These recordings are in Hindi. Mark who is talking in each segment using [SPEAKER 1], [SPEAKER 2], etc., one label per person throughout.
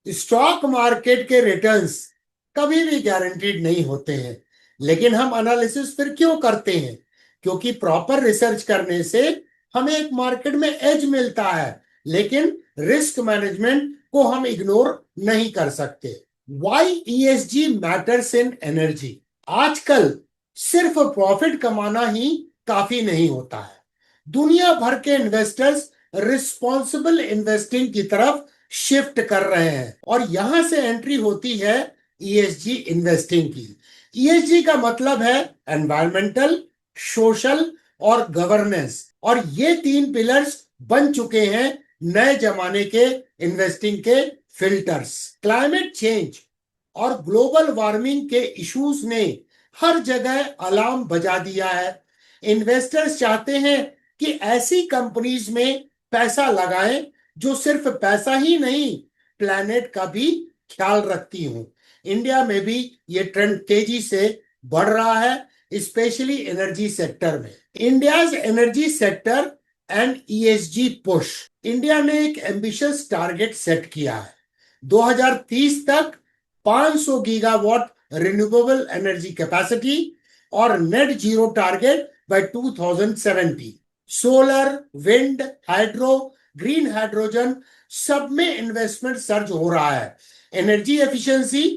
[SPEAKER 1] स्टॉक मार्केट के रिटर्न्स कभी भी गारंटीड नहीं होते हैं, लेकिन हम एनालिसिस फिर क्यों करते हैं? क्योंकि प्रॉपर रिसर्च करने से हमें एक मार्केट में एज मिलता है, लेकिन रिस्क मैनेजमेंट को हम इग्नोर नहीं कर सकते। Why ESG matters in energy. आजकल सिर्फ प्रॉफिट कमाना ही काफी नहीं होता है। दुनिया भर के इन्वेस्टर्स रिस्पॉन्सिबल इन्वेस्टिंग की तरफ शिफ्ट कर रहे हैं और यहां से एंट्री होती है ईएसजी इन्वेस्टिंग की। ईएसजी का मतलब है एनवायरमेंटल, सोशल और गवर्नेंस, और ये तीन पिलर्स बन चुके हैं नए जमाने के इन्वेस्टिंग के फिल्टर्स। क्लाइमेट चेंज और ग्लोबल वार्मिंग के इश्यूज ने हर जगह अलार्म बजा दिया है। इन्वेस्टर्स चाहते हैं कि ऐसी कंपनीज में पैसा लगाएं जो सिर्फ पैसा ही नहीं, प्लैनेट का भी ख्याल रखती हूं। इंडिया में भी ये ट्रेंड तेजी से बढ़ रहा है, स्पेशली एनर्जी सेक्टर में। India's energy sector and ESG push. India ने एक एम्बिशियस टारगेट सेट किया है। 2030 तक 500 गीगावाट रिन्यूएबल एनर्जी कैपेसिटी और net zero target by 2070। Solar, wind, hydro, green hydrogen सब में इन्वेस्टमेंट सर्ज हो रहा है। Energy efficiency,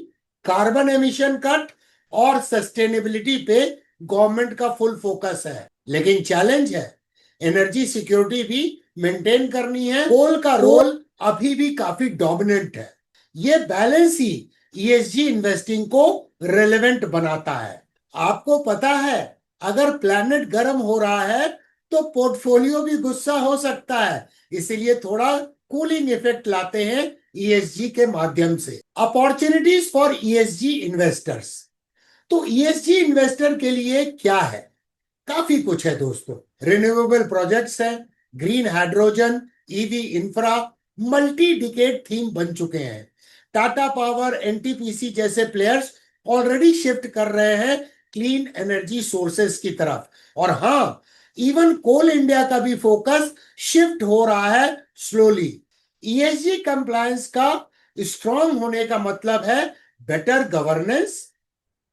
[SPEAKER 1] carbon emission cut और सस्टेनेबिलिटी पे गवर्नमेंट का फुल फोकस है। लेकिन चैलेंज है, एनर्जी सिक्योरिटी भी मेंटेन करनी है। कोल का रोल अभी भी काफी डोमिनेंट है। ये बैलेंस ही ईएसजी इन्वेस्टिंग को रेलेवेंट बनाता है। आपको पता है, अगर प्लैनेट गर्म हो रहा है तो पोर्टफोलियो भी गुस्सा हो सकता है, इसीलिए थोड़ा कूलिंग इफेक्ट लाते हैं ईएसजी के माध्यम से। Opportunities for ESG investors. तो ईएसजी इन्वेस्टर के लिए क्या है? काफी कुछ है दोस्तों। रिन्यूएबल प्रोजेक्ट्स हैं, green hydrogen, EV infra, multi decade theme बन चुके हैं। टाटा पावर, एनटीपीसी जैसे प्लेयर्स ऑलरेडी शिफ्ट कर रहे हैं क्लीन एनर्जी सोर्सेस की तरफ। और हाँ, इवन कोल इंडिया का भी फोकस शिफ्ट हो रहा है स्लोली। ईएसजी कंप्लायंस का स्ट्रांग होने का मतलब है बेटर गवर्नेंस,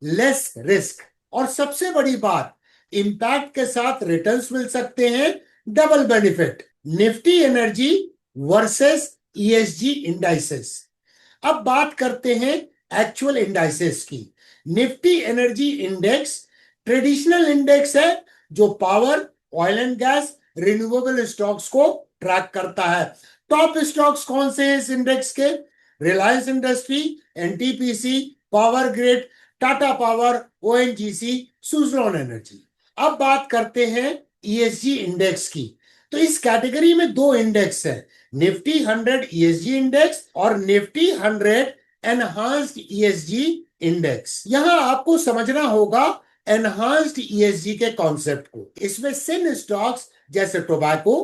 [SPEAKER 1] लेस रिस्क, और सबसे बड़ी बात, इंपैक्ट के साथ रिटर्न्स मिल सकते हैं, double benefit. Nifty energy versus ESG indices. अब बात करते हैं एक्चुअल इंडाइसेस की। Nifty energy index traditional index है जो power, oil and gas, renewable stocks को ट्रैक करता है। टॉप स्टॉक्स कौन से हैं इस इंडेक्स के? Reliance industry, NTPC, power grid, Tata power, ONGC, Suzlon energy. अब बात करते हैं ईएसजी इंडेक्स की। तो इस कैटेगरी में दो इंडेक्स है, निफ्टी 100 ईएसजी इंडेक्स और निफ्टी 100 एनहांस्ड ईएसजी इंडेक्स। यहां आपको समझना होगा एनहांस्ड ईएसजी के कॉन्सेप्ट को। इसमें सिन स्टॉक्स जैसे टोबैको,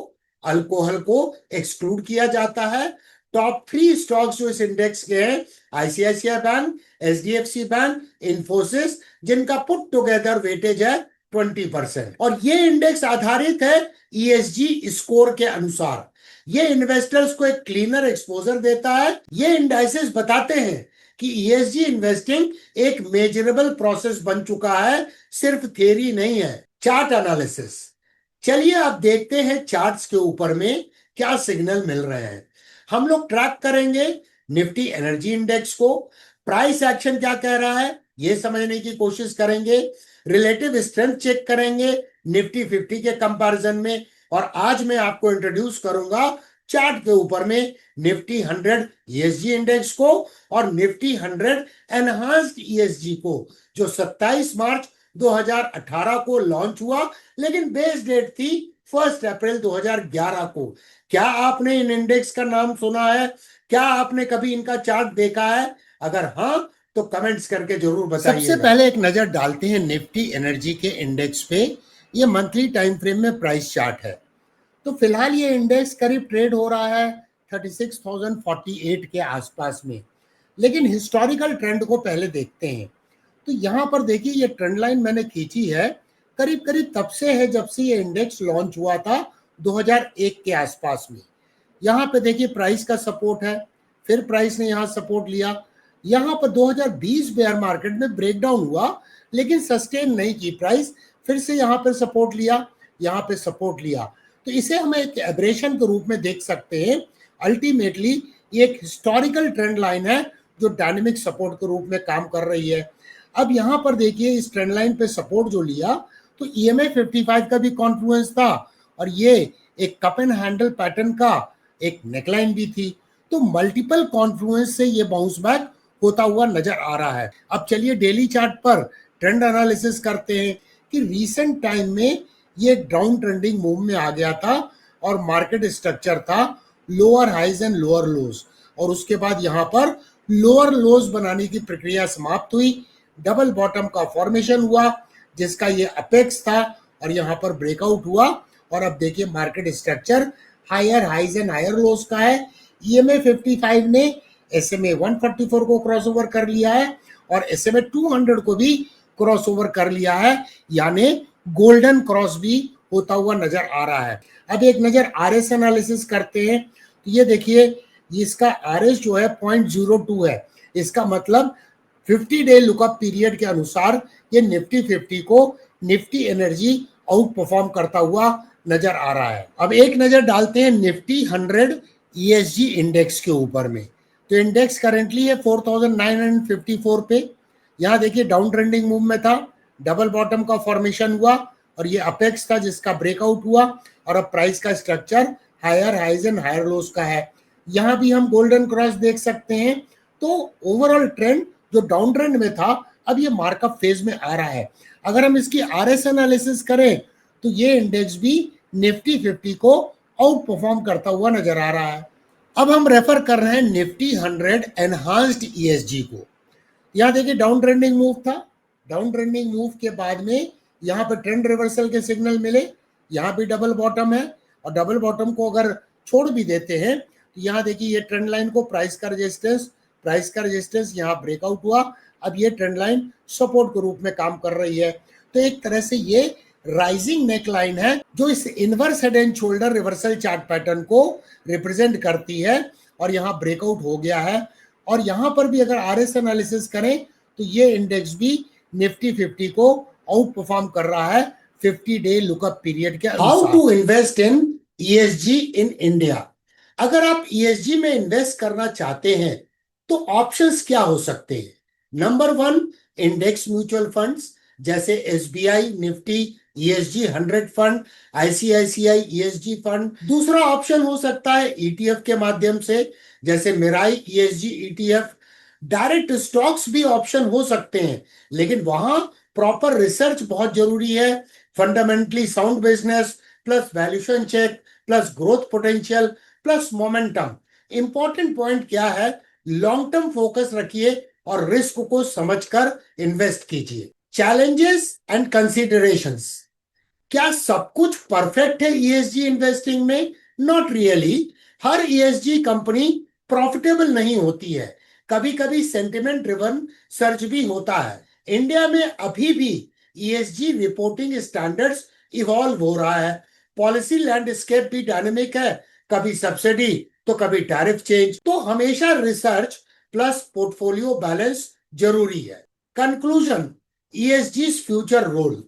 [SPEAKER 1] अल्कोहल को एक्सक्लूड किया जाता है। टॉप 3 स्टॉक्स जो इस इंडेक्स के हैं, ICICI bank, HDFC bank, Infosys, जिनका पुट टुगेदर वेटेज है 20%। और ये इंडेक्स आधारित है ईएसजी स्कोर के अनुसार। ये इन्वेस्टर्स को एक क्लीनर एक्सपोजर देता है। ये इंडाइसेस बताते हैं कि ईएसजी इन्वेस्टिंग एक मेजरेबल प्रोसेस बन चुका है, सिर्फ थियरी नहीं है। Chart analysis. चलिए अब देखते हैं चार्ट्स के ऊपर में क्या सिग्नल मिल रहे हैं। हम लोग ट्रैक करेंगे निफ्टी एनर्जी इंडेक्स को। प्राइस एक्शन क्या कह रहा है ये समझने की कोशिश करेंगे। रिलेटिव स्ट्रेंथ चेक करेंगे निफ्टी 50 के कंपैरिजन में। और आज मैं आपको इंट्रोड्यूस करूंगा चार्ट के ऊपर में निफ्टी 100 ईएसजी इंडेक्स को और निफ्टी 100 एनहांस्ड ईएसजी को, जो 27 मार्च 2018 को लॉन्च हुआ, लेकिन बेस डेट थी 1 अप्रैल 2011 को। क्या आपने इन इंडेक्स का नाम सुना है? क्या आपने कभी इनका चार्ट देखा है? अगर हाँ तो कमेंट्स करके जरूर बताइए। सबसे पहले एक नजर डालते हैं निफ्टी एनर्जी के इंडेक्स पे। ये मंथली टाइम फ्रेम में प्राइस चार्ट है। तो फिलहाल ये इंडेक्स करीब ट्रेड हो रहा है 36,048 के आसपास में। लेकिन हिस्टोरिकल ट्रेंड को पहले देखते हैं। तो यहाँ पर देखिए, ये ट्रेंड लाइन मैंने खींची है, करीब करीब तब से है जब से ये इंडेक्स लॉन्च हुआ था 2001 के आसपास में। यहाँ पे देखिए प्राइस का सपोर्ट है फिर प्राइस ने यहाँ सपोर्ट लिया, यहाँ पर 2020 बेयर मार्केट में ब्रेकडाउन हुआ लेकिन सस्टेन नहीं की प्राइस, फिर से यहाँ पे सपोर्ट लिया, यहाँ पे सपोर्ट लिया। तो इसे हम एक एब्रेशन के रूप में देख सकते हैं। अल्टीमेटली ये एक हिस्टोरिकल ट्रेंड लाइन है जो डायनेमिक सपोर्ट के रूप में काम कर रही है। अब यहाँ पर देखिए इस ट्रेंड लाइन पे सपोर्ट जो लिया तो EMA 55 का भी कॉन्फ्लुएंस था और ये एक कप एंड हैंडल पैटर्न का एक नेकलाइन भी थी। तो मल्टीपल कॉन्फ्लुएंस से ये बाउंस बैक होता हुआ नजर आ रहा है। अब चलिए डेली चार्ट पर ट्रेंड एनालिसिस करते हैं कि रीसेंट टाइम में ये डाउन ट्रेंडिंग मूव में आ गया था और मार्केट स्ट्रक्चर था lower highs and lower lows, और उसके बाद यहाँ पर लोअर लोज बनाने की प्रक्रिया समाप्त हुई, डबल बॉटम का फॉर्मेशन हुआ जिसका ये अपेक्स था और यहाँ पर ब्रेकआउट हुआ। और अब देखिए market structure higher highs and higher lows का है। EMA 55 ने SMA 144 को क्रॉसओवर कर लिया है और SMA 200 को भी क्रॉसओवर कर लिया है, यानी गोल्डन क्रॉस भी होता हुआ नजर आ रहा है। अब एक नजर RS एनालिसिस करते हैं तो ये देखिए इसका RS जो है 0.02 है। इसका मतलब 50 डे लुकअप पीरियड के अनुसार ये निफ्टी 50 को निफ्टी एनर्जी आउट परफॉर्म करता हुआ नजर आ रहा है। अब एक नजर डालते हैं निफ्टी 100 ESG इंडेक्स के ऊपर में। तो इंडेक्स करेंटली है 4954 पे। यहाँ देखिए डाउन ट्रेंडिंग मूव में था, डबल बॉटम का फॉर्मेशन हुआ और ये अपेक्स था जिसका ब्रेकआउट हुआ और अब प्राइस का structure higher highs and higher lows का है। यहाँ भी हम गोल्डन क्रॉस देख सकते हैं। तो ओवरऑल ट्रेंड जो डाउन ट्रेंड में था अब ये मार्कअप फेज में आ रहा है। अगर हम इसकी RS एनालिसिस करें तो ये इंडेक्स भी निफ्टी 50 को आउट परफॉर्म करता हुआ नजर आ रहा है। अब हम रेफर कर रहे हैं निफ्टी 100 एनहांस्ड ESG को। यहाँ देखिए डाउन ट्रेंडिंग मूव था, डाउन ट्रेंडिंग मूव के बाद में यहाँ पर ट्रेंड रिवर्सल के सिग्नल मिले, यहाँ भी डबल बॉटम है और डबल बॉटम को अगर छोड़ भी देते हैं तो यहाँ देखिए ये ट्रेंड लाइन को प्राइस का रेजिस्टेंस यहाँ ब्रेकआउट हुआ। अब ये ट्रेंड लाइन सपोर्ट के रूप में काम कर रही है। तो एक तरह से ये राइजिंग नेक लाइन है जो इस inverse head and shoulder reversal chart pattern को रिप्रेजेंट करती है और यहाँ ब्रेकआउट हो गया है। और यहाँ पर भी अगर RS एनालिसिस करें तो ये इंडेक्स भी निफ्टी 50 को आउट परफॉर्म कर रहा है 50 डे लुकअप पीरियड के अनुसार। How to invest in ESG in India. अगर आप ESG में इन्वेस्ट करना चाहते हैं तो ऑप्शंस क्या हो सकते हैं। नंबर 1 इंडेक्स म्यूचुअल फंड्स जैसे SBI Nifty ESG 100 fund, ICICI ESG fund. दूसरा ऑप्शन हो सकता है ETF के माध्यम से जैसे Mirae ESG ETF। Direct stocks भी ऑप्शन हो सकते हैं लेकिन वहां प्रॉपर रिसर्च बहुत जरूरी है। Fundamentally sound business plus valuation check plus growth potential plus momentum. Important point क्या है, लॉन्ग टर्म फोकस रखिए और रिस्क को समझकर इन्वेस्ट कीजिए। Challenges and considerations. क्या सब कुछ परफेक्ट है ESG इन्वेस्टिंग में? Not really. Her ESG company profitable नहीं होती है, कभी कभी सेंटिमेंट ड्रिवन सर्च भी होता है। इंडिया में अभी भी ESG रिपोर्टिंग स्टैंडर्ड्स इवॉल्व हो रहा है, पॉलिसी लैंडस्केप भी डायनेमिक है, कभी सब्सिडी तो कभी टैरिफ चेंज। तो हमेशा रिसर्च प्लस पोर्टफोलियो बैलेंस जरूरी है। Conclusion, ESG future role.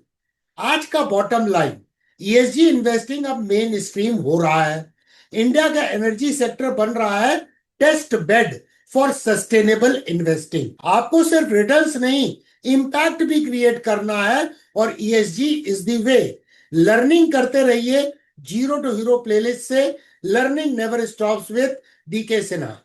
[SPEAKER 1] आज का बॉटम लाइन, ESG इन्वेस्टिंग अब मेन स्ट्रीम हो रहा है। इंडिया का एनर्जी सेक्टर बन रहा है test bed for sustainable investing. आपको सिर्फ रिटर्न्स नहीं, इंपैक्ट भी क्रिएट करना है और ESG is the way. Learning करते रहिए। जीरो टू हीरो प्लेलिस्ट से learning never stops with DK Sinha.